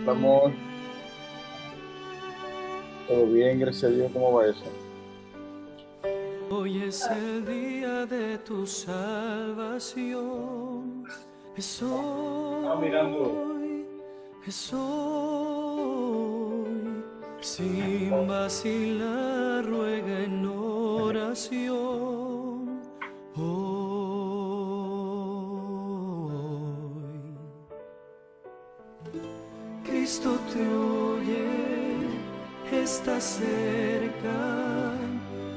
Vamos, todo bien, gracias a Dios, ¿cómo va eso? Hoy es el día de tu salvación. Es Mirando. hoy, es hoy. Sin vacilar, ruega en oración. Hoy. Cristo te oye, está cerca,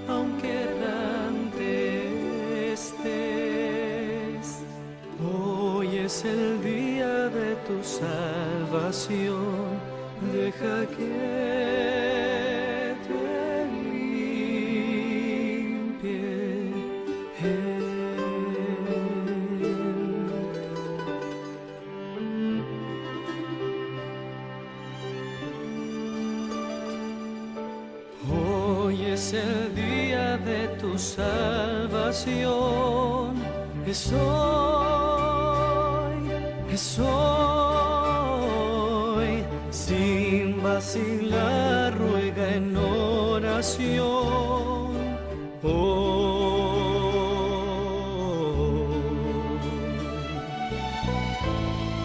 aunque errante estés. Hoy es el día de tu salvación, deja que te limpie Él. Hoy es el día de tu salvación, es hoy, es hoy. Sin vacilar, ruega en oración.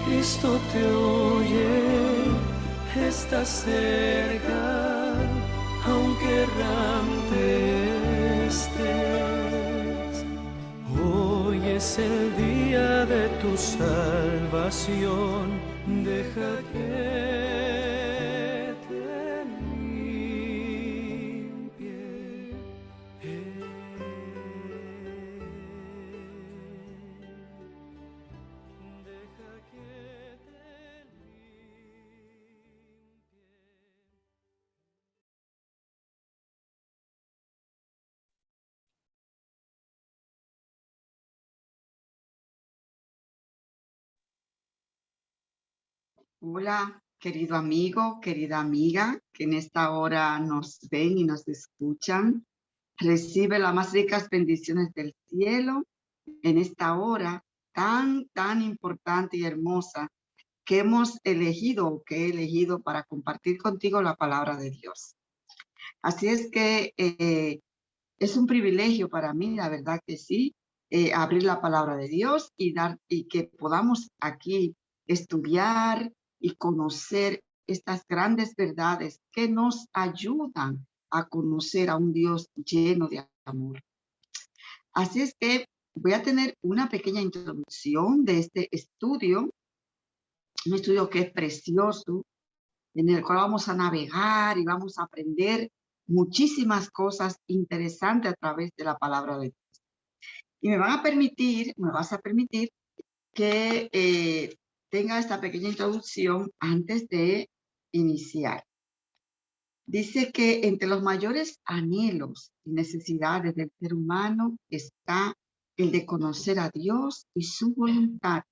Cristo te oye, está cerca, aunque errante estés. Hoy es el día de tu salvación, deja que te limpie Él. Deja que te limpie. Hola, querido amigo, querida amiga, que en esta hora nos ven y nos escuchan. Recibe las más ricas bendiciones del cielo en esta hora tan importante y hermosa que hemos elegido o que he elegido para compartir contigo la palabra de Dios. Así es que es un privilegio para mí, la verdad que sí, abrir la palabra de Dios y que podamos aquí estudiar y conocer estas grandes verdades que nos ayudan a conocer a un Dios lleno de amor. Así es que voy a tener una pequeña introducción de este estudio, un estudio que es precioso, en el cual vamos a navegar y vamos a aprender muchísimas cosas interesantes a través de la palabra de Dios. Y me vas a permitir que tenga esta pequeña introducción antes de iniciar. Dice que entre los mayores anhelos y necesidades del ser humano está el de conocer a Dios y su voluntad.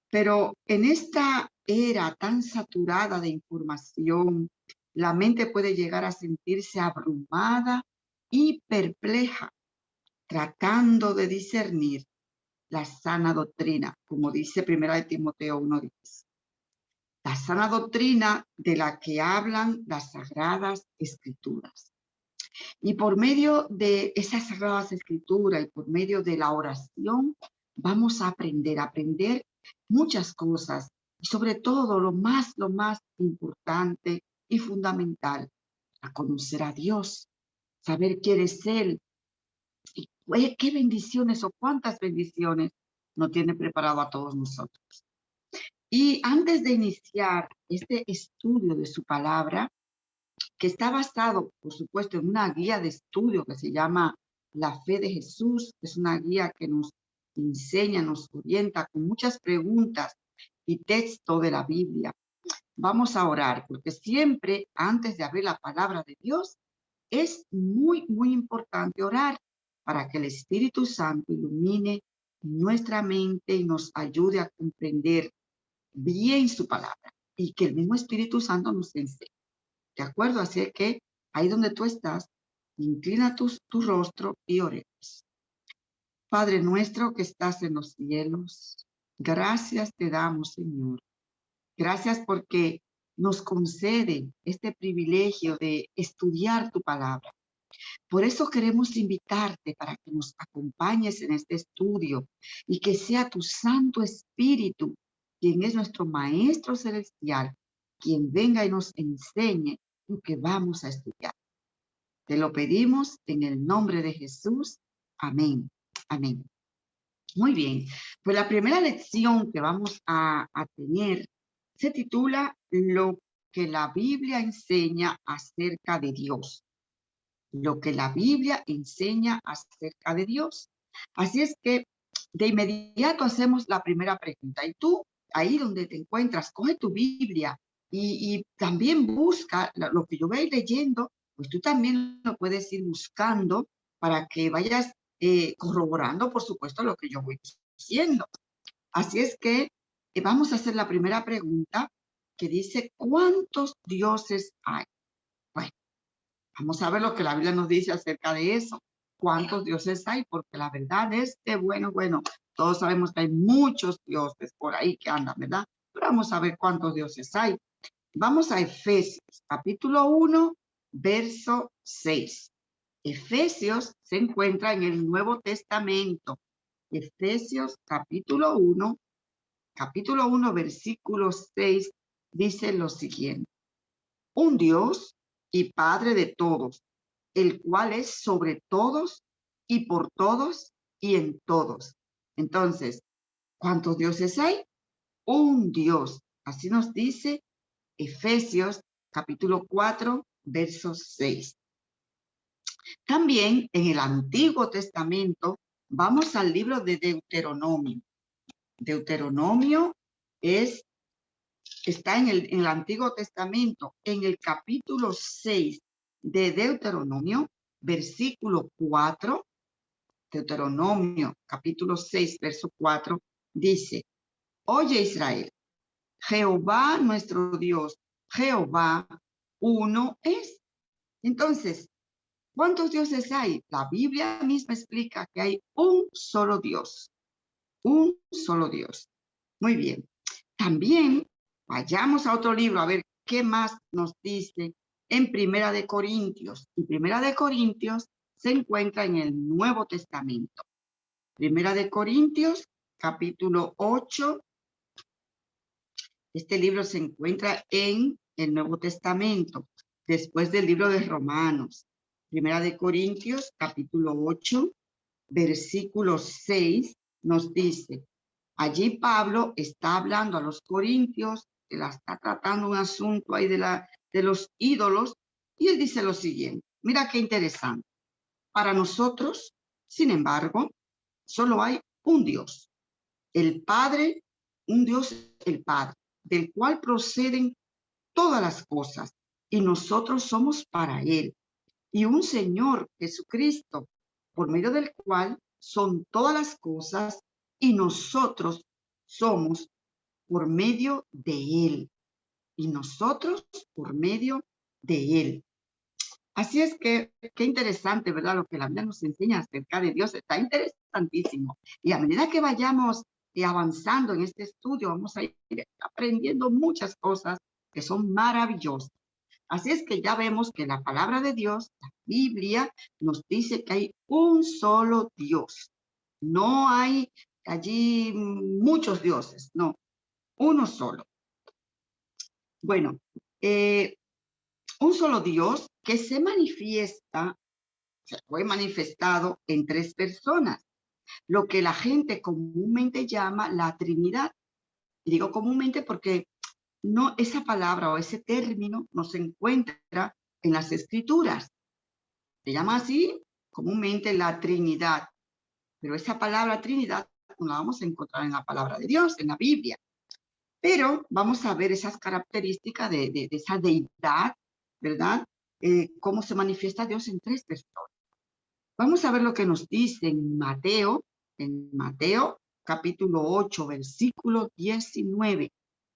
Pero en esta era tan saturada de información, la mente puede llegar a sentirse abrumada y perpleja, tratando de discernir la sana doctrina, como dice 1 de Timoteo 1:10. La sana doctrina de la que hablan las sagradas escrituras. Y por medio de esas sagradas escrituras y por medio de la oración, vamos a aprender muchas cosas. Y sobre todo, lo más importante y fundamental, a conocer a Dios, saber quién es Él y qué bendiciones o cuántas bendiciones nos tiene preparado a todos nosotros. Y antes de iniciar este estudio de su palabra, que está basado, por supuesto, en una guía de estudio que se llama La Fe de Jesús. Es una guía que nos enseña, nos orienta con muchas preguntas y texto de la Biblia. Vamos a orar, porque siempre antes de abrir la palabra de Dios, es muy importante orar para que el Espíritu Santo ilumine nuestra mente y nos ayude a comprender bien su palabra y que el mismo Espíritu Santo nos enseñe. ¿De acuerdo? Así es que ahí donde tú estás, inclina tu rostro y oremos. Padre nuestro que estás en los cielos, gracias te damos, Señor. Gracias porque nos concede este privilegio de estudiar tu palabra. Por eso queremos invitarte para que nos acompañes en este estudio y que sea tu Santo Espíritu, quien es nuestro Maestro Celestial, quien venga y nos enseñe lo que vamos a estudiar. Te lo pedimos en el nombre de Jesús. Amén. Amén. Muy bien. Pues la primera lección que vamos a tener se titula Lo que la Biblia enseña acerca de Dios. Lo que la Biblia enseña acerca de Dios. Así es que de inmediato hacemos la primera pregunta. Y tú, ahí donde te encuentras, coge tu Biblia y también busca lo que yo voy leyendo, pues tú también lo puedes ir buscando para que vayas corroborando, por supuesto, lo que yo voy diciendo. Así es que vamos a hacer la primera pregunta que dice, ¿cuántos dioses hay? Bueno, vamos a ver lo que la Biblia nos dice acerca de eso. ¿Cuántos dioses hay? Porque la verdad es que, bueno, todos sabemos que hay muchos dioses por ahí que andan, ¿verdad? Pero vamos a ver cuántos dioses hay. Vamos a Efesios, capítulo 1, verso 6. Efesios se encuentra en el Nuevo Testamento. Efesios, capítulo 1, versículo 6, dice lo siguiente. Un Dios y Padre de todos, el cual es sobre todos y por todos y en todos. Entonces, ¿cuántos dioses hay? Un Dios. Así nos dice Efesios capítulo 4, verso 6. También en el Antiguo Testamento vamos al libro de Deuteronomio. Deuteronomio está en el Antiguo Testamento, en el capítulo 6 de Deuteronomio, versículo 4, Deuteronomio, capítulo 6, verso 4, dice, oye Israel, Jehová nuestro Dios, Jehová uno es. Entonces, ¿cuántos dioses hay? La Biblia misma explica que hay un solo Dios. Un solo Dios. Muy bien. También vayamos a otro libro a ver qué más nos dice en Primera de Corintios. Y Primera de Corintios se encuentra en el Nuevo Testamento. Primera de Corintios, capítulo 8. Este libro se encuentra en el Nuevo Testamento, después del libro de Romanos. Primera de Corintios, capítulo 8, versículo 6, nos dice, allí Pablo está hablando a los corintios, que la está tratando un asunto ahí de los ídolos, y él dice lo siguiente, mira qué interesante. Para nosotros, sin embargo, solo hay un Dios, el Padre, un Dios, el Padre, del cual proceden todas las cosas, y nosotros somos para Él, y un Señor Jesucristo, por medio del cual son todas las cosas, y nosotros somos por medio de Él, y nosotros por medio de Él. Así es que, qué interesante, ¿verdad? Lo que la Biblia nos enseña acerca de Dios está interesantísimo. Y a medida que vayamos avanzando en este estudio, vamos a ir aprendiendo muchas cosas que son maravillosas. Así es que ya vemos que la palabra de Dios, la Biblia, nos dice que hay un solo Dios. No hay allí muchos dioses, no, uno solo. Bueno, un solo Dios que se manifiesta, se fue manifestado en tres personas, lo que la gente comúnmente llama la Trinidad. Y digo comúnmente porque no, esa palabra o ese término no se encuentra en las Escrituras. Se llama así comúnmente la Trinidad, pero esa palabra Trinidad no la vamos a encontrar en la palabra de Dios, en la Biblia. Pero vamos a ver esas características de esa deidad, ¿verdad? Cómo se manifiesta Dios en tres personas. Vamos a ver lo que nos dice en Mateo capítulo 8, versículo 19.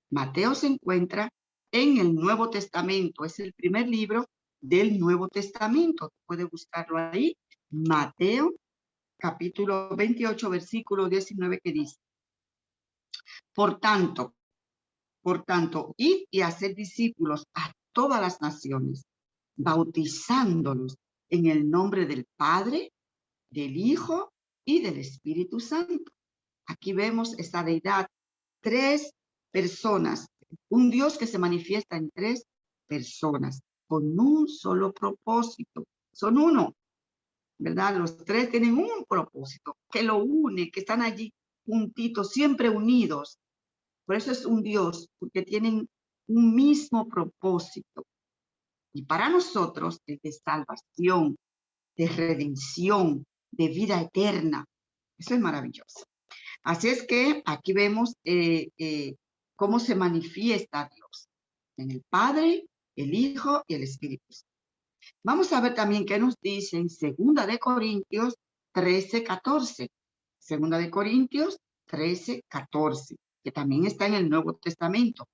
Mateo se encuentra en el Nuevo Testamento, es el primer libro del Nuevo Testamento. Puede buscarlo ahí. Mateo capítulo 28, versículo 19, que dice, por tanto, Por tanto, id y haced discípulos a todas las naciones, bautizándolos en el nombre del Padre, del Hijo y del Espíritu Santo. Aquí vemos esta deidad, tres personas, un Dios que se manifiesta en tres personas, con un solo propósito. Son uno, ¿verdad? Los tres tienen un propósito que lo une, que están allí juntitos, siempre unidos. Por eso es un Dios, porque tienen un mismo propósito. Y para nosotros es de salvación, de redención, de vida eterna. Eso es maravilloso. Así es que aquí vemos cómo se manifiesta Dios en el Padre, el Hijo y el Espíritu Santo. Vamos a ver también qué nos dice en 2 Corintios 13:14. 2 Corintios 13:14, que también está en el Nuevo Testamento.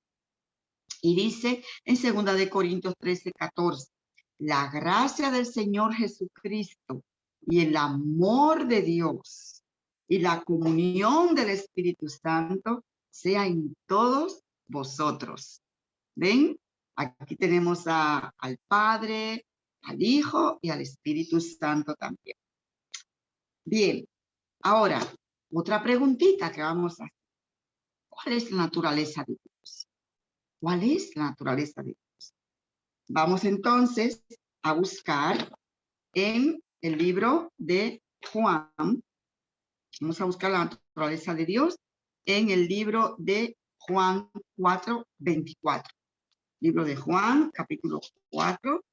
Y dice en 2 Corintios 13:14, la gracia del Señor Jesucristo y el amor de Dios y la comunión del Espíritu Santo sea en todos vosotros. ¿Ven? Aquí tenemos al Padre, al Hijo y al Espíritu Santo también. Bien, ahora, otra preguntita que vamos a hacer. ¿Cuál es la naturaleza de Dios? ¿Cuál es la naturaleza de Dios? Vamos entonces a buscar en el libro de Juan. Vamos a buscar la naturaleza de Dios en el libro de Juan 4:24. Libro de Juan, capítulo 4.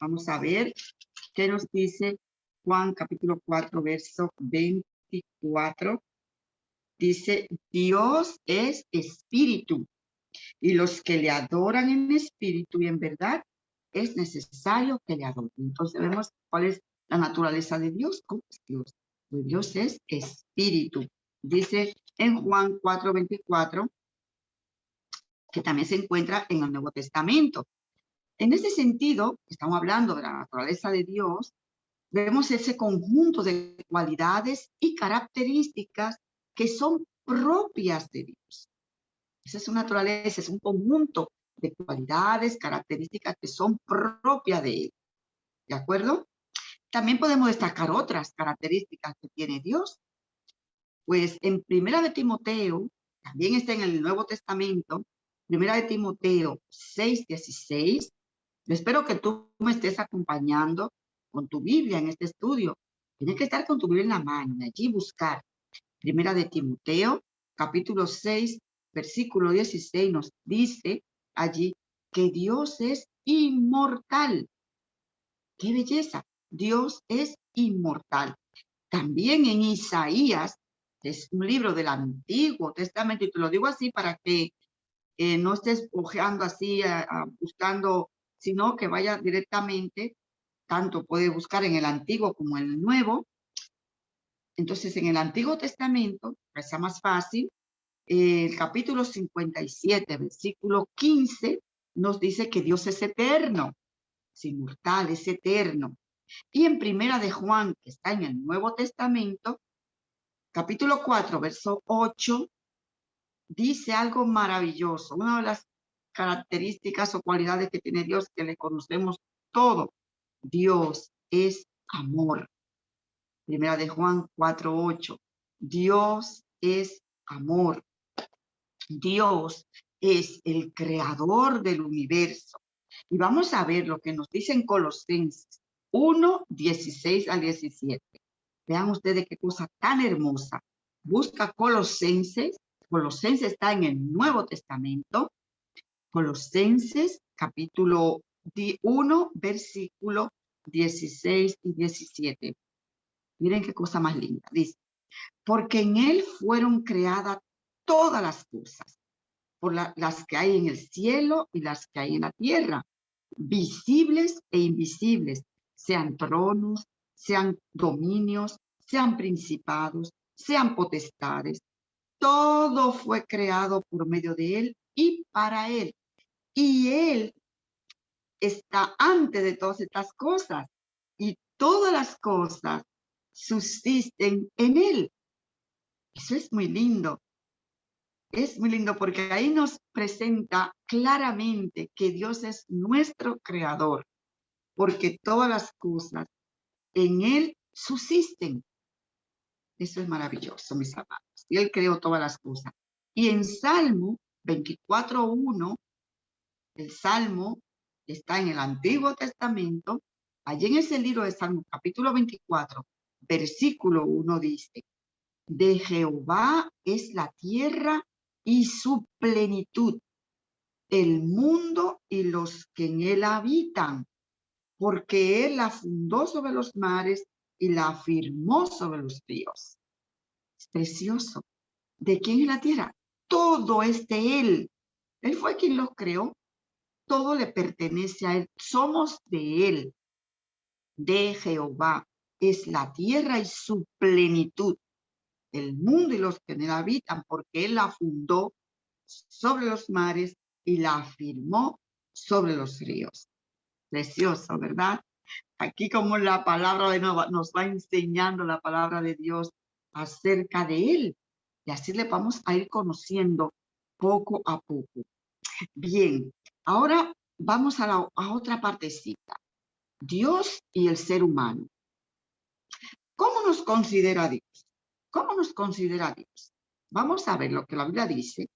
Vamos a ver qué nos dice Juan, capítulo 4, verso 24. Dice, Dios es espíritu, y los que le adoran en espíritu y en verdad, es necesario que le adoren. Entonces vemos cuál es la naturaleza de Dios. ¿Cómo es Dios? Pues Dios es espíritu. Dice en Juan 4:24, que también se encuentra en el Nuevo Testamento. En ese sentido, estamos hablando de la naturaleza de Dios, vemos ese conjunto de cualidades y características que son propias de Dios. Esa es su naturaleza, es un conjunto de cualidades, características que son propias de Él. ¿De acuerdo? También podemos destacar otras características que tiene Dios. Pues en Primera de Timoteo, también está en el Nuevo Testamento, Primera de Timoteo 6:16. Yo espero que tú me estés acompañando con tu Biblia en este estudio. Tienes que estar con tu Biblia en la mano, allí buscar. Primera de Timoteo, capítulo 6, versículo 16, nos dice allí que Dios es inmortal. ¡Qué belleza! Dios es inmortal. También en Isaías, es un libro del Antiguo Testamento, y te lo digo así para que no estés ojeando así, buscando, sino que vaya directamente, tanto puedes buscar en el Antiguo como en el Nuevo. Entonces, en el Antiguo Testamento, para que sea más fácil, el capítulo 57, versículo 15, nos dice que Dios es eterno, es inmortal, es eterno. Y en Primera de Juan, que está en el Nuevo Testamento, capítulo 4, verso 8, dice algo maravilloso. Una de las características o cualidades que tiene Dios, que le conocemos todo. Dios es amor. Primera de Juan 4:8. Dios es amor. Dios es el creador del universo. Y vamos a ver lo que nos dice en Colosenses 1:16-17. Vean ustedes qué cosa tan hermosa. Busca Colosenses. Colosenses está en el Nuevo Testamento. Colosenses capítulo 1, versículo 16 y 17. Miren qué cosa más linda. Dice, porque en él fueron creadas todas las cosas, por las que hay en el cielo y las que hay en la tierra, visibles e invisibles, sean tronos, sean dominios, sean principados, sean potestades. Todo fue creado por medio de él y para él. Y él está antes de todas estas cosas. Y todas las cosas subsisten en él. Eso es muy lindo. Es muy lindo porque ahí nos presenta claramente que Dios es nuestro creador, porque todas las cosas en Él subsisten. Eso es maravilloso, mis amados. Y Él creó todas las cosas. Y en Salmo 24:1, el Salmo está en el Antiguo Testamento, allí en ese libro de Salmo, capítulo 24, versículo 1 dice, de Jehová es la tierra y su plenitud, el mundo y los que en él habitan, porque él la fundó sobre los mares y la afirmó sobre los ríos. Es precioso. ¿De quién es la tierra? Todo es de él. Él fue quien los creó. Todo le pertenece a él. Somos de él. De Jehová es la tierra y su plenitud, el mundo y los que en él habitan, porque él la fundó sobre los mares y la afirmó sobre los ríos. Precioso, ¿verdad? Aquí como la palabra de Dios nos va enseñando la palabra de Dios acerca de él. Y así le vamos a ir conociendo poco a poco. Bien, ahora vamos a otra partecita. Dios y el ser humano. ¿Cómo nos considera Dios? ¿Cómo nos considera Dios? Vamos a ver lo que la Biblia dice.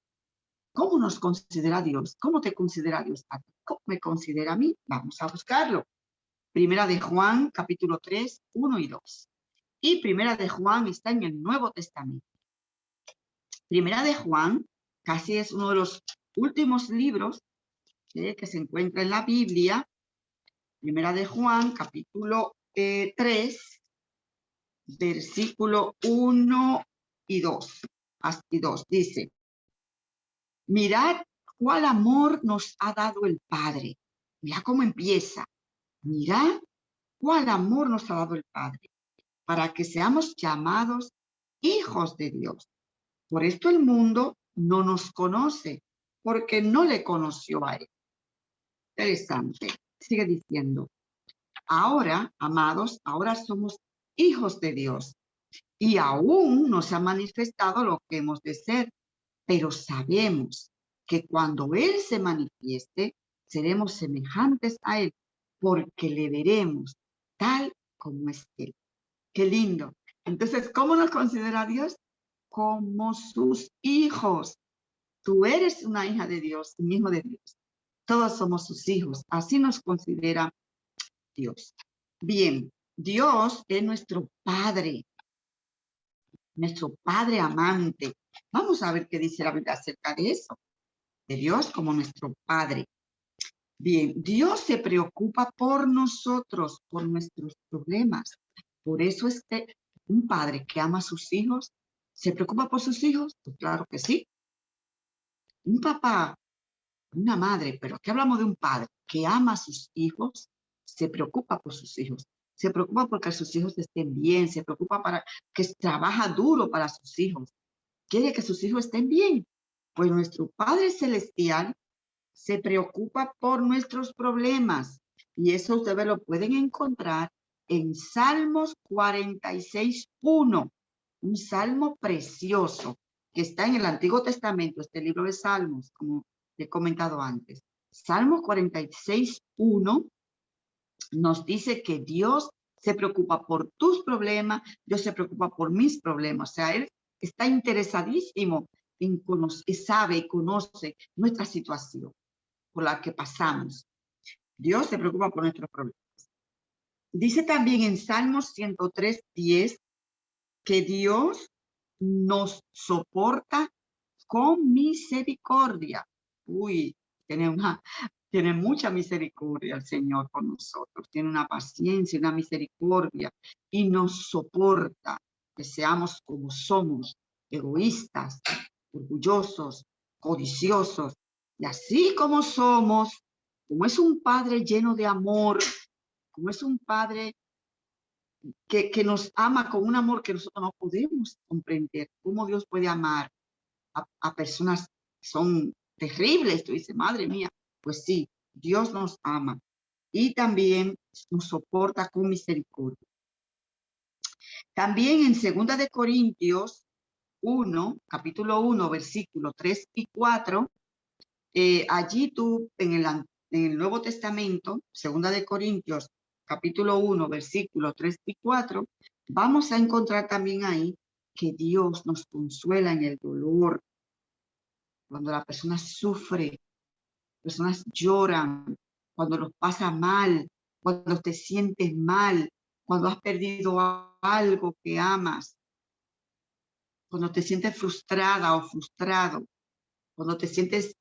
¿Cómo nos considera Dios? ¿Cómo te considera Dios a ti? ¿Cómo me considera a mí? Vamos a buscarlo. Primera de Juan, capítulo 3, 1 y 2. Y Primera de Juan está en el Nuevo Testamento. Primera de Juan casi es uno de los últimos libros que se encuentra en la Biblia. Primera de Juan, capítulo 3, versículo 1 y 2. Y 2 dice, mirad cuál amor nos ha dado el Padre. Mira cómo empieza. Mirad cuál amor nos ha dado el Padre, para que seamos llamados hijos de Dios. Por esto el mundo no nos conoce, porque no le conoció a él. Interesante. Sigue diciendo, ahora, amados, ahora somos hijos de Dios, y aún no se ha manifestado lo que hemos de ser, pero sabemos que cuando Él se manifieste, seremos semejantes a Él, porque le veremos tal como es Él. Qué lindo. Entonces, ¿cómo nos considera Dios? Como sus hijos. Tú eres una hija de Dios, un hijo de Dios. Todos somos sus hijos. Así nos considera Dios. Bien, Dios es nuestro Padre amante. Vamos a ver qué dice la Biblia acerca de eso, de Dios como nuestro Padre. Bien, Dios se preocupa por nosotros, por nuestros problemas. Por eso es que un padre que ama a sus hijos, ¿se preocupa por sus hijos? Pues claro que sí. Un papá, una madre, pero aquí hablamos de un padre que ama a sus hijos, se preocupa por sus hijos. Se preocupa porque sus hijos estén bien, se preocupa para que trabaja duro para sus hijos. Quiere que sus hijos estén bien. Pues nuestro Padre Celestial se preocupa por nuestros problemas. Y eso ustedes lo pueden encontrar en Salmos 46:1, un salmo precioso que está en el Antiguo Testamento, este libro de Salmos, como he comentado antes. Salmos 46:1 nos dice que Dios se preocupa por tus problemas, Dios se preocupa por mis problemas. O sea, Él está interesadísimo en conocer, sabe y conoce nuestra situación por la que pasamos. Dios se preocupa por nuestros problemas. Dice también en Salmos 103:10 que Dios nos soporta con misericordia. Uy, tiene mucha misericordia el Señor con nosotros. Tiene una paciencia, una misericordia y nos soporta que seamos como somos, egoístas, orgullosos, codiciosos. Y así como somos, como es un Padre lleno de amor, como es un Padre que nos ama con un amor que nosotros no podemos comprender, cómo Dios puede amar a personas que son terribles. Tú dices, madre mía, pues sí, Dios nos ama y también nos soporta con misericordia. También en 2 de Corintios, 1, capítulo 1, versículos 3 y 4, allí tú en el Nuevo Testamento, segunda de Corintios, capítulo 1, versículos 3 y 4, vamos a encontrar también ahí que Dios nos consuela en el dolor. Cuando la persona sufre, personas lloran, cuando los pasa mal, cuando te sientes mal, cuando has perdido algo que amas, cuando te sientes frustrada o frustrado, cuando te sientes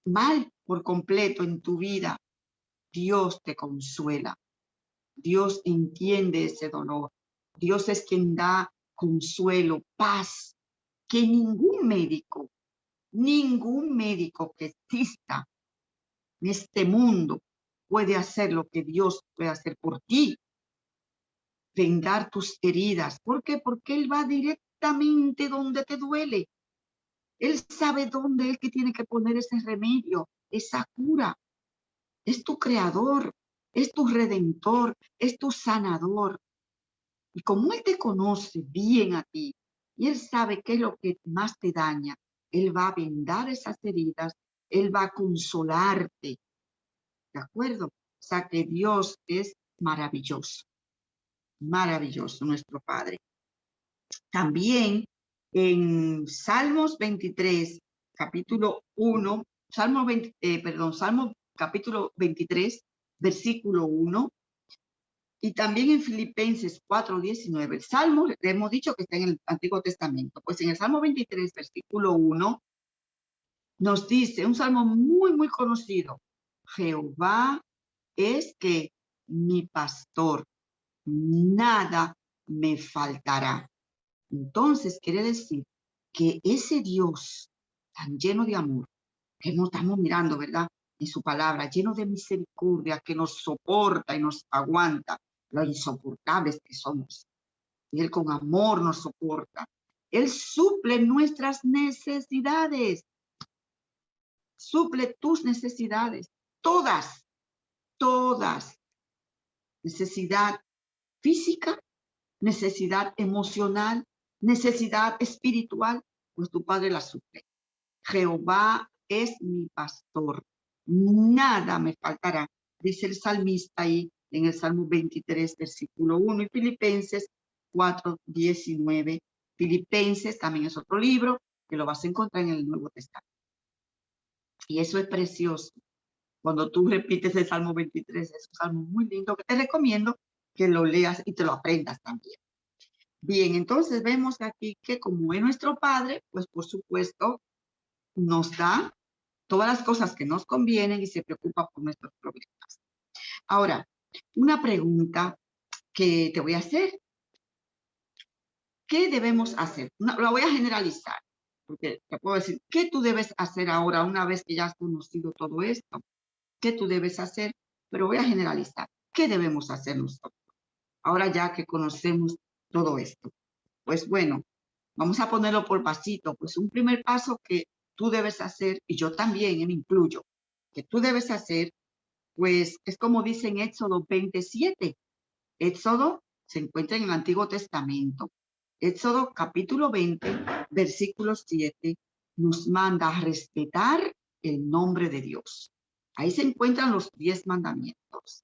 mal por completo en tu vida, Dios te consuela. Dios entiende ese dolor. Dios es quien da consuelo, paz, que ningún médico que exista en este mundo puede hacer lo que Dios puede hacer por ti, vendar tus heridas. ¿Por qué? Porque Él va directamente donde te duele. Él sabe dónde es que tiene que poner ese remedio, esa cura. Es tu creador, es tu redentor, es tu sanador. Y como Él te conoce bien a ti, y Él sabe qué es lo que más te daña, Él va a vendar esas heridas, Él va a consolarte. ¿De acuerdo? O sea que Dios es maravilloso, maravilloso nuestro Padre. También en Salmos 23, capítulo 1, Salmo capítulo 23, versículo 1, y también en Filipenses 4:19. El Salmo, le hemos dicho que está en el Antiguo Testamento, pues en el Salmo 23, versículo 1, nos dice, un salmo muy, muy conocido, Jehová es que mi pastor, nada me faltará. Entonces quiere decir que ese Dios tan lleno de amor, que no estamos mirando, ¿verdad? En su palabra, lleno de misericordia, que nos soporta y nos aguanta, lo insoportables que somos. Y Él con amor nos soporta. Él suple nuestras necesidades, suple tus necesidades, todas, todas. Necesidad física, necesidad emocional, necesidad espiritual, pues tu Padre la suple. Jehová es mi pastor, nada me faltará, dice el salmista ahí en el Salmo 23, versículo 1, y Filipenses 4:19. Filipenses también es otro libro que lo vas a encontrar en el Nuevo Testamento. Y eso es precioso. Cuando tú repites el Salmo 23, es un salmo muy lindo que te recomiendo que lo leas y te lo aprendas también. Bien, entonces vemos aquí que como es nuestro Padre, pues por supuesto nos da todas las cosas que nos convienen y se preocupa por nuestros problemas. Ahora, una pregunta que te voy a hacer. ¿Qué debemos hacer? No, la voy a generalizar, porque te puedo decir, ¿qué tú debes hacer ahora una vez que ya has conocido todo esto? ¿Qué tú debes hacer? Pero voy a generalizar. ¿Qué debemos hacer nosotros? Ahora ya que conocemos todo esto. Pues bueno, vamos a ponerlo por pasito. Pues un primer paso que tú debes hacer, y yo también me incluyo, que tú debes hacer, pues es como dice en Éxodo 27. Éxodo se encuentra en el Antiguo Testamento. Éxodo capítulo 20, versículo 7, nos manda a respetar el nombre de Dios. Ahí se encuentran los 10 mandamientos.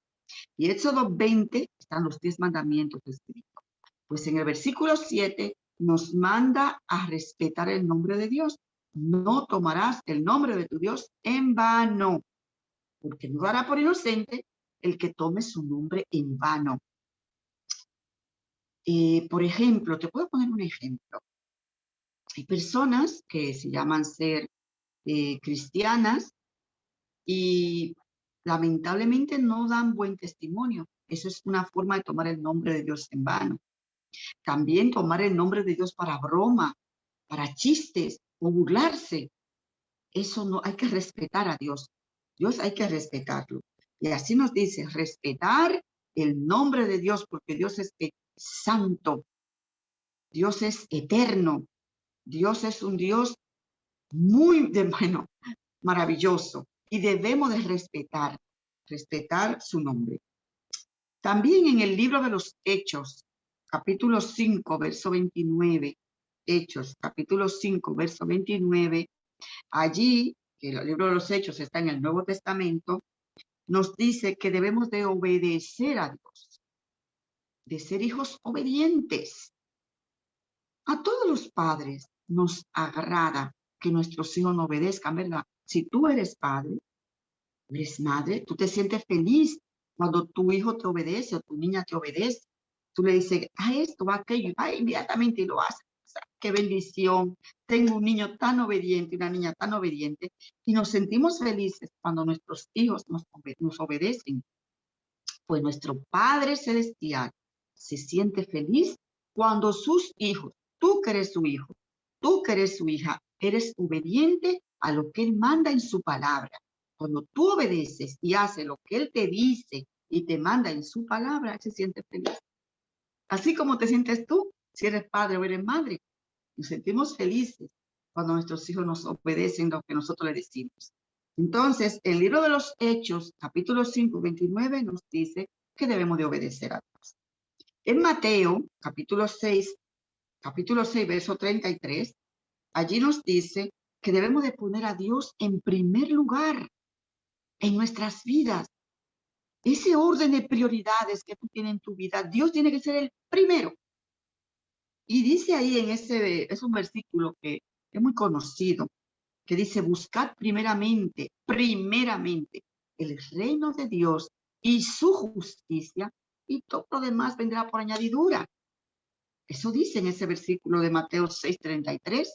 Y Éxodo 20 están los 10 mandamientos escritos. Pues en el versículo 7 nos manda a respetar el nombre de Dios. No tomarás el nombre de tu Dios en vano, porque no dará por inocente el que tome su nombre en vano. Por ejemplo, te puedo poner un ejemplo. Hay personas que se llaman ser cristianas y lamentablemente no dan buen testimonio. Eso es una forma de tomar el nombre de Dios en vano. También tomar el nombre de Dios para broma, para chistes o burlarse. Eso no, hay que respetar a Dios. Dios hay que respetarlo. Y así nos dice, respetar el nombre de Dios, porque Dios es santo. Dios es eterno. Dios es un Dios muy, bueno, maravilloso. Y debemos de respetar su nombre. También en el libro de los Hechos, capítulo 5, verso 29, Hechos, capítulo 5, verso 29, allí, que el libro de los Hechos está en el Nuevo Testamento, nos dice que debemos de obedecer a Dios, de ser hijos obedientes. A todos los padres nos agrada que nuestros hijos no obedezcan, ¿verdad? Si tú eres padre, eres madre, tú te sientes feliz cuando tu hijo te obedece o tu niña te obedece. Tú le dices, esto, aquello, y va inmediatamente y lo hace. O sea, qué bendición. Tengo un niño tan obediente, una niña tan obediente, y nos sentimos felices cuando nuestros hijos nos obedecen. Pues nuestro Padre Celestial se siente feliz cuando sus hijos, tú que eres su hijo, tú que eres su hija, eres obediente a lo que Él manda en su palabra. Cuando tú obedeces y haces lo que Él te dice y te manda en su palabra, Él se siente feliz. Así como te sientes tú, si eres padre o eres madre, nos sentimos felices cuando nuestros hijos nos obedecen lo que nosotros les decimos. Entonces, el libro de los Hechos, capítulo 5, 29, nos dice que debemos de obedecer a Dios. En Mateo, capítulo 6, verso 33, allí nos dice que debemos de poner a Dios en primer lugar en nuestras vidas. Ese orden de prioridades que tú tienes en tu vida, Dios tiene que ser el primero. Y dice ahí es un versículo que es muy conocido, que dice, buscad primeramente el reino de Dios y su justicia, y todo lo demás vendrá por añadidura. Eso dice en ese versículo de Mateo 6:33,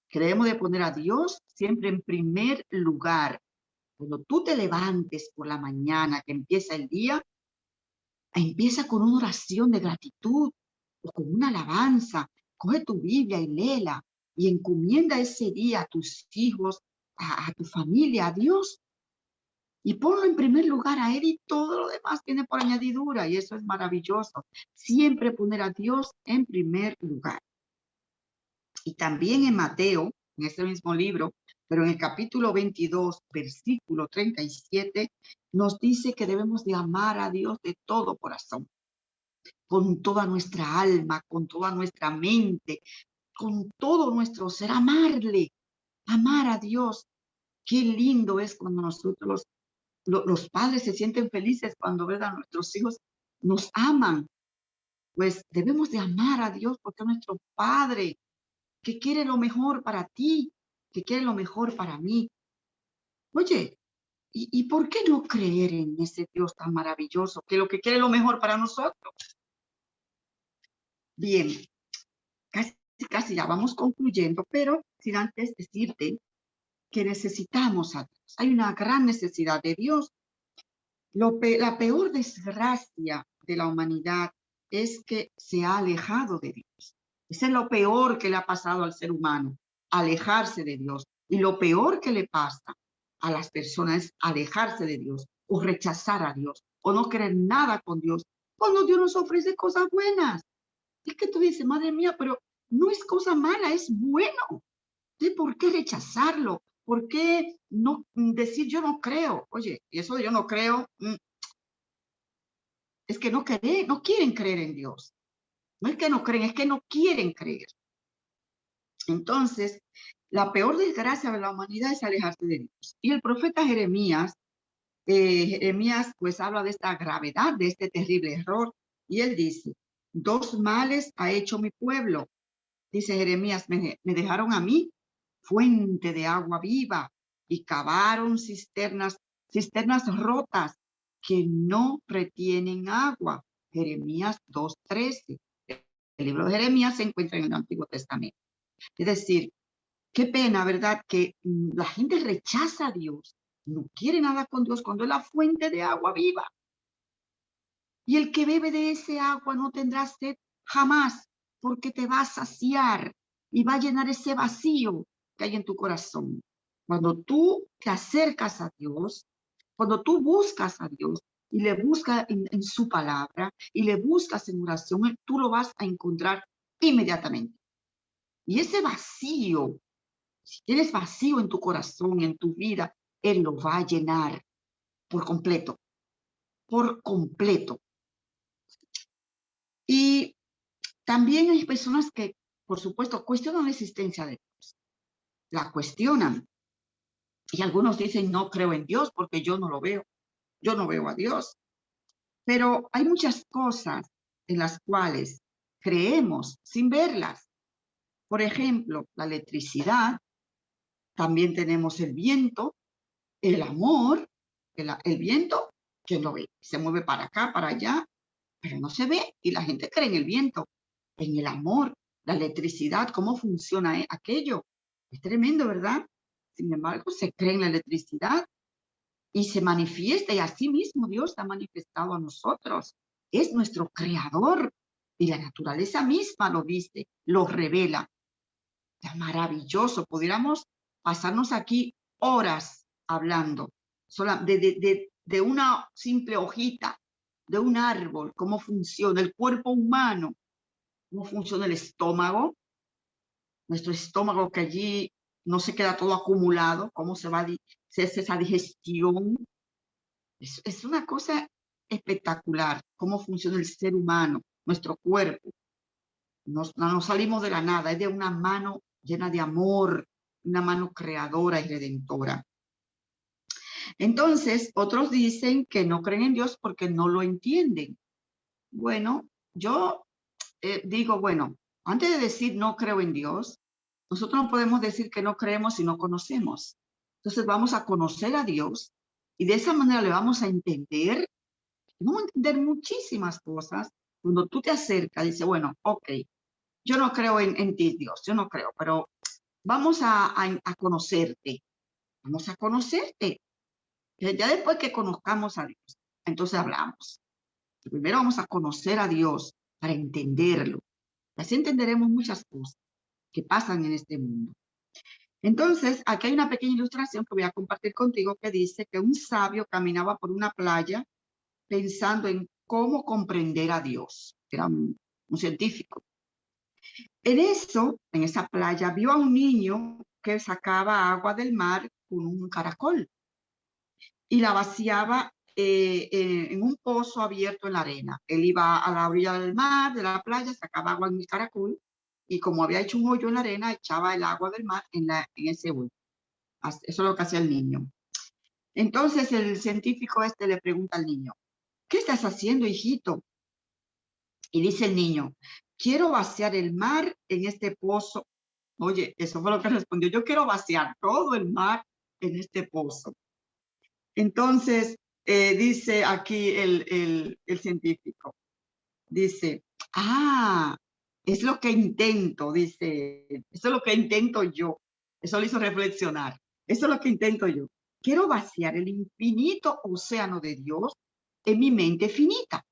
que debemos de poner a Dios siempre en primer lugar. Cuando tú te levantes por la mañana, que empieza el día, empieza con una oración de gratitud o con una alabanza. Coge tu Biblia y léela y encomienda ese día a tus hijos, a tu familia, a Dios. Y ponlo en primer lugar a Él y todo lo demás viene por añadidura y eso es maravilloso. Siempre poner a Dios en primer lugar. Y también en Mateo, en este mismo libro, pero en el capítulo 22, versículo 37, nos dice que debemos de amar a Dios de todo corazón, con toda nuestra alma, con toda nuestra mente, con todo nuestro ser, amarle, amar a Dios. Qué lindo es cuando nosotros, los padres se sienten felices cuando ven a nuestros hijos nos aman. Pues debemos de amar a Dios porque es nuestro Padre, que quiere lo mejor para ti, que quiere lo mejor para mí. Oye, ¿y por qué no creer en ese Dios tan maravilloso, que lo que quiere lo mejor para nosotros? Bien, casi ya vamos concluyendo, pero sin antes decirte que necesitamos a Dios. Hay una gran necesidad de Dios. La peor desgracia de la humanidad es que se ha alejado de Dios. Eso es lo peor que le ha pasado al ser humano, alejarse de Dios. Y lo peor que le pasa a las personas es alejarse de Dios o rechazar a Dios o no querer nada con Dios cuando Dios nos ofrece cosas buenas. Es que tú dices, madre mía, pero no es cosa mala, es bueno. Entonces, ¿por qué rechazarlo? ¿Por qué no decir yo no creo? Oye, y eso de yo no creo, es que no quieren creer en Dios. No es que no creen, es que no quieren creer. Entonces, la peor desgracia de la humanidad es alejarse de Dios. Y el profeta Jeremías pues habla de esta gravedad, de este terrible error. Y él dice, 2 males ha hecho mi pueblo. Dice Jeremías, me dejaron a mí fuente de agua viva y cavaron cisternas rotas que no retienen agua. Jeremías 2:13. El libro de Jeremías se encuentra en el Antiguo Testamento. Es decir, qué pena, ¿verdad? Que la gente rechaza a Dios, no quiere nada con Dios cuando es la fuente de agua viva. Y el que bebe de ese agua no tendrá sed jamás, porque te va a saciar y va a llenar ese vacío que hay en tu corazón. Cuando tú te acercas a Dios, cuando tú buscas a Dios y le buscas en su palabra y le buscas en oración, tú lo vas a encontrar inmediatamente. Y ese vacío, si tienes vacío en tu corazón, en tu vida, Él lo va a llenar por completo, por completo. Y También hay personas que, por supuesto, cuestionan la existencia de Dios. La cuestionan. Y algunos dicen, no creo en Dios porque yo no lo veo. Yo no veo a Dios. Pero hay muchas cosas en las cuales creemos sin verlas. Por ejemplo, la electricidad. También tenemos el viento, el amor, el viento, ¿quién lo ve? Se mueve para acá, para allá, pero no se ve y la gente cree en el viento, en el amor, la electricidad, cómo funciona aquello. Es tremendo, ¿verdad? Sin embargo, se cree en la electricidad y se manifiesta y así mismo Dios ha manifestado a nosotros. Es nuestro creador y la naturaleza misma lo dice, lo revela. Es maravilloso, pudiéramos pasarnos aquí horas hablando de una simple hojita, de un árbol, cómo funciona el cuerpo humano, cómo funciona el estómago, nuestro estómago que allí no se queda todo acumulado, cómo se hace esa digestión. Es una cosa espectacular, cómo funciona el ser humano, nuestro cuerpo. No salimos de la nada, es de una mano llena de amor, una mano creadora y redentora. Entonces, otros dicen que no creen en Dios porque no lo entienden. Bueno, yo digo, bueno, antes de decir no creo en Dios, nosotros no podemos decir que no creemos si no conocemos. Entonces vamos a conocer a Dios y de esa manera le vamos a entender, vamos a entender muchísimas cosas. Cuando tú te acercas, dices, bueno, ok, yo no creo en ti, Dios, yo no creo, pero vamos a conocerte, vamos a conocerte. Ya después que conozcamos a Dios, entonces hablamos. Primero vamos a conocer a Dios para entenderlo. Así entenderemos muchas cosas que pasan en este mundo. Entonces, aquí hay una pequeña ilustración que voy a compartir contigo que dice que un sabio caminaba por una playa pensando en cómo comprender a Dios. Era un científico. En eso, en esa playa, vio a un niño que sacaba agua del mar con un caracol y la vaciaba en un pozo abierto en la arena. Él iba a la orilla del mar, de la playa, sacaba agua en el caracol y como había hecho un hoyo en la arena, echaba el agua del mar en ese hoyo. Eso es lo que hacía el niño. Entonces el científico le pregunta al niño, ¿qué estás haciendo, hijito? Y dice el niño, quiero vaciar el mar en este pozo. Oye, eso fue lo que respondió. Yo quiero vaciar todo el mar en este pozo. Entonces, dice aquí el científico, dice, es lo que intento, dice, eso es lo que intento yo. Eso le hizo reflexionar. Eso es lo que intento yo. Quiero vaciar el infinito océano de Dios en mi mente finita.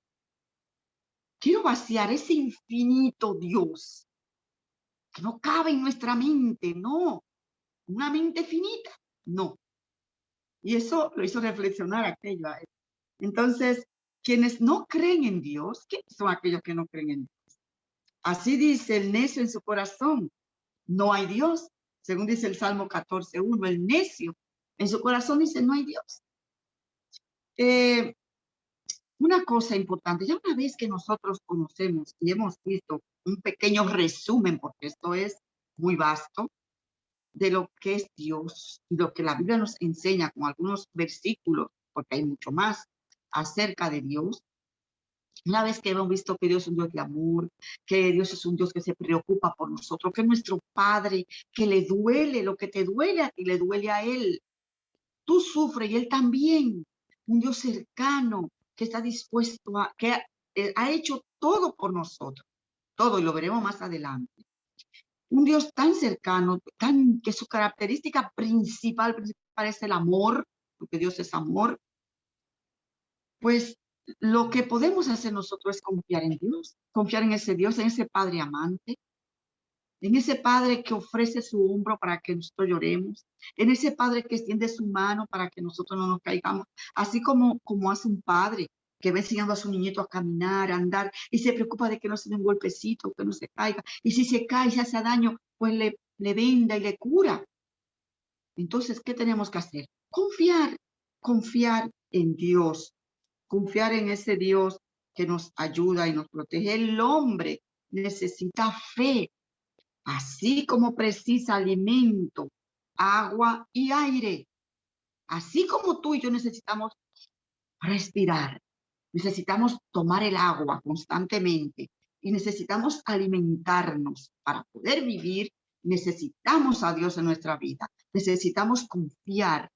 Quiero vaciar ese infinito Dios que no cabe en nuestra mente, no. Una mente finita, no. Y eso lo hizo reflexionar aquello a él. Entonces, quienes no creen en Dios, ¿quiénes son aquellos que no creen en Dios? Así dice el necio en su corazón, no hay Dios. Según dice el Salmo 14:1, el necio en su corazón dice, no hay Dios. Una cosa importante, ya una vez que nosotros conocemos y hemos visto un pequeño resumen, porque esto es muy vasto, de lo que es Dios y lo que la Biblia nos enseña con algunos versículos, porque hay mucho más acerca de Dios. Una vez que hemos visto que Dios es un Dios de amor, que Dios es un Dios que se preocupa por nosotros, que es nuestro Padre, que le duele, lo que te duele a ti, le duele a Él. Tú sufres y Él también. Un Dios cercano, que está dispuesto que ha hecho todo por nosotros. Todo, y lo veremos más adelante. Un Dios tan cercano, que su característica principal es el amor, porque Dios es amor. Pues lo que podemos hacer nosotros es confiar en Dios, confiar en ese Dios, en ese Padre amante, en ese Padre que ofrece su hombro para que nosotros lloremos, en ese Padre que extiende su mano para que nosotros no nos caigamos, así como hace un padre que va enseñando a su niñito a caminar, a andar, y se preocupa de que no se dé un golpecito, que no se caiga, y si se cae, se hace daño, pues le venda y le cura. Entonces, ¿qué tenemos que hacer? Confiar en Dios, confiar en ese Dios que nos ayuda y nos protege. El hombre necesita fe, así como precisa alimento, agua y aire. Así como tú y yo necesitamos respirar, necesitamos tomar el agua constantemente y necesitamos alimentarnos para poder vivir. Necesitamos a Dios en nuestra vida, necesitamos confiar,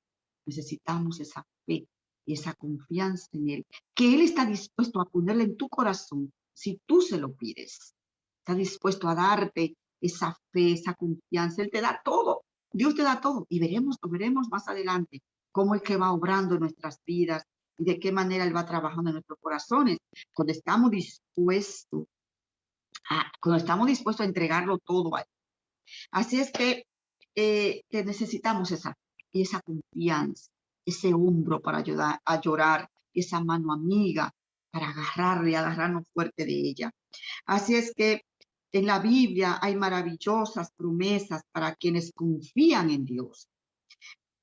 necesitamos esa fe y esa confianza en Él, que Él está dispuesto a ponerle en tu corazón si tú se lo pides. Está dispuesto a darte esa fe, esa confianza. Él te da todo, Dios te da todo y lo veremos más adelante, cómo es que va obrando en nuestras vidas y de qué manera Él va trabajando en nuestros corazones cuando estamos dispuestos a entregarlo todo a Él. Así es que necesitamos esa y esa confianza, ese hombro para ayudar a llorar, esa mano amiga para agarrarle y agarrarnos fuerte de ella. Así es que en la Biblia hay maravillosas promesas para quienes confían en Dios.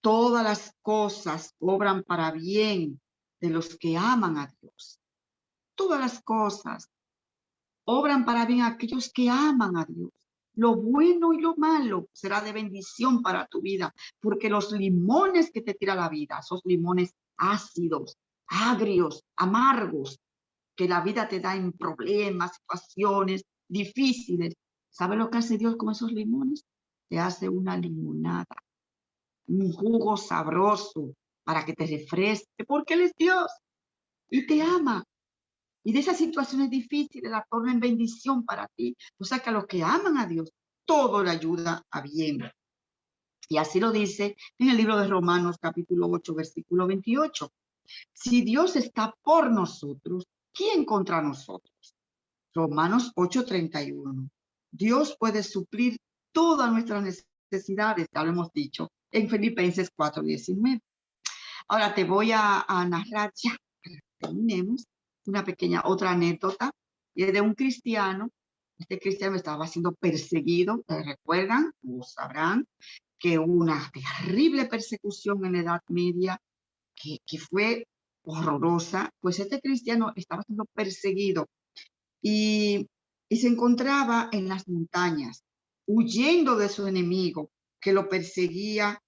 Todas las cosas obran para bien de los que aman a Dios. Todas las cosas obran para bien a aquellos que aman a Dios. Lo bueno y lo malo será de bendición para tu vida, porque los limones que te tira la vida, esos limones ácidos, agrios, amargos, que la vida te da en problemas, situaciones difíciles. ¿Sabe lo que hace Dios con esos limones? Te hace una limonada, un jugo sabroso para que te refresque, porque Él es Dios y te ama. Y de esas situaciones difíciles la torna en bendición para ti. O sea que a los que aman a Dios, todo le ayuda a bien. Y así lo dice en el libro de Romanos, capítulo 8, versículo 28. Si Dios está por nosotros, ¿quién contra nosotros? Romanos 8:31. Dios puede suplir todas nuestras necesidades, ya lo hemos dicho, en Filipenses 4:19. Ahora te voy a narrar ya, para que terminemos, una pequeña otra anécdota de un cristiano. Este cristiano estaba siendo perseguido, ¿recuerdan? O sabrán que hubo una terrible persecución en la Edad Media que fue horrorosa. Pues este cristiano estaba siendo perseguido y se encontraba en las montañas, huyendo de su enemigo que lo perseguía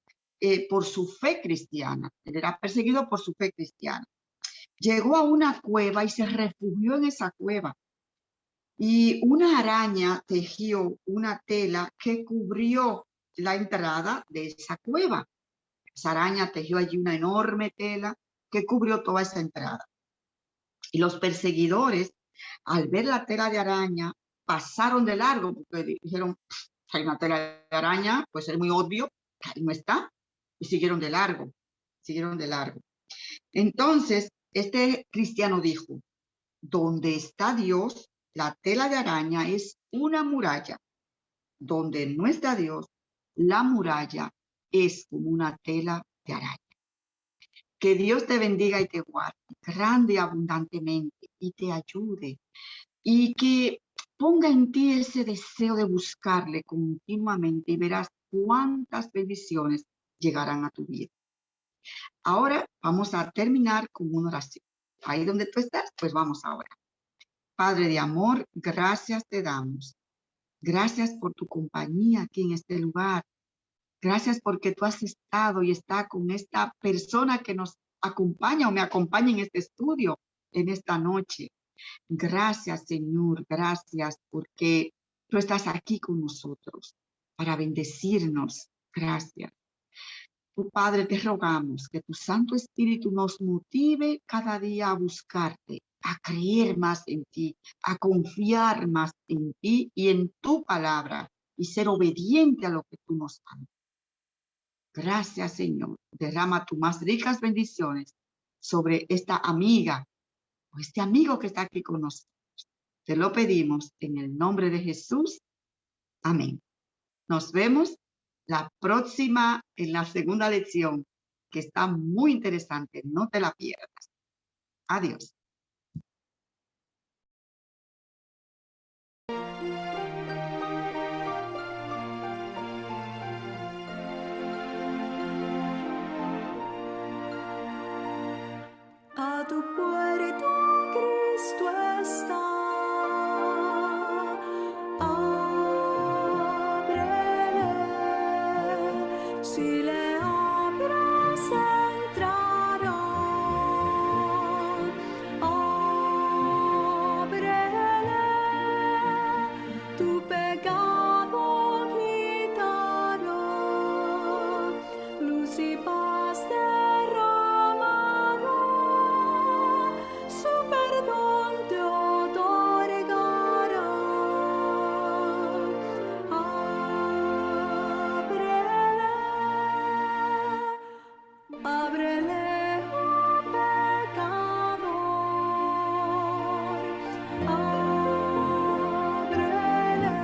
por su fe cristiana. Él era perseguido por su fe cristiana. Llegó a una cueva y se refugió en esa cueva. Y una araña tejió una tela que cubrió la entrada de esa cueva. Esa araña tejió allí una enorme tela que cubrió toda esa entrada. Y los perseguidores, al ver la tela de araña, pasaron de largo porque dijeron, hay una tela de araña, pues es muy obvio, ahí no está. Y siguieron de largo, siguieron de largo. Entonces, este cristiano dijo, donde está Dios, la tela de araña es una muralla. Donde no está Dios, la muralla es como una tela de araña. Que Dios te bendiga y te guarde grande y abundantemente y te ayude y que ponga en ti ese deseo de buscarle continuamente y verás cuántas bendiciones llegarán a tu vida. Ahora vamos a terminar con una oración. Ahí donde tú estás, pues vamos ahora. Padre de amor, gracias te damos. Gracias por tu compañía aquí en este lugar. Gracias porque tú has estado y está con esta persona que nos acompaña o me acompaña en este estudio en esta noche. Gracias, Señor, gracias porque tú estás aquí con nosotros para bendecirnos. Gracias. Tu Padre, te rogamos que tu Santo Espíritu nos motive cada día a buscarte, a creer más en ti, a confiar más en ti y en tu palabra y ser obediente a lo que tú nos mandas. Gracias, Señor. Derrama tus más ricas bendiciones sobre esta amiga o este amigo que está aquí con nosotros. Te lo pedimos en el nombre de Jesús. Amén. Nos vemos en la segunda lección, que está muy interesante. No te la pierdas. Adiós. A tu puerta Cristo está. si le abras entrará. Ábrele, tu pecado quitará, luz y paz derramará, su perdón te otorgará. Ábrele, ábrele, oh pecador, ábrele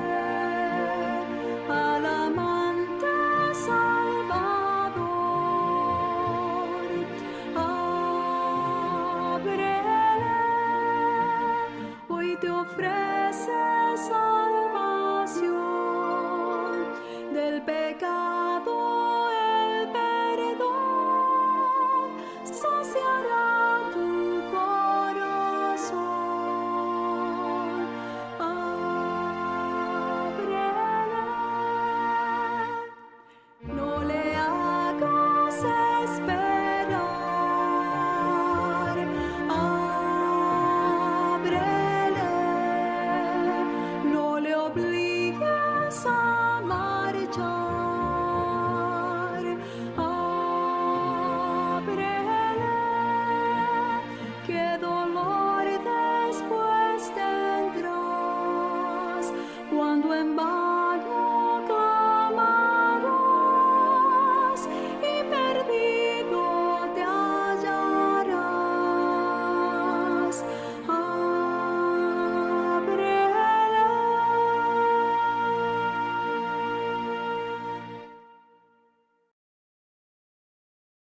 al amante Salvador, ábrele, hoy te ofrece salvación del pecado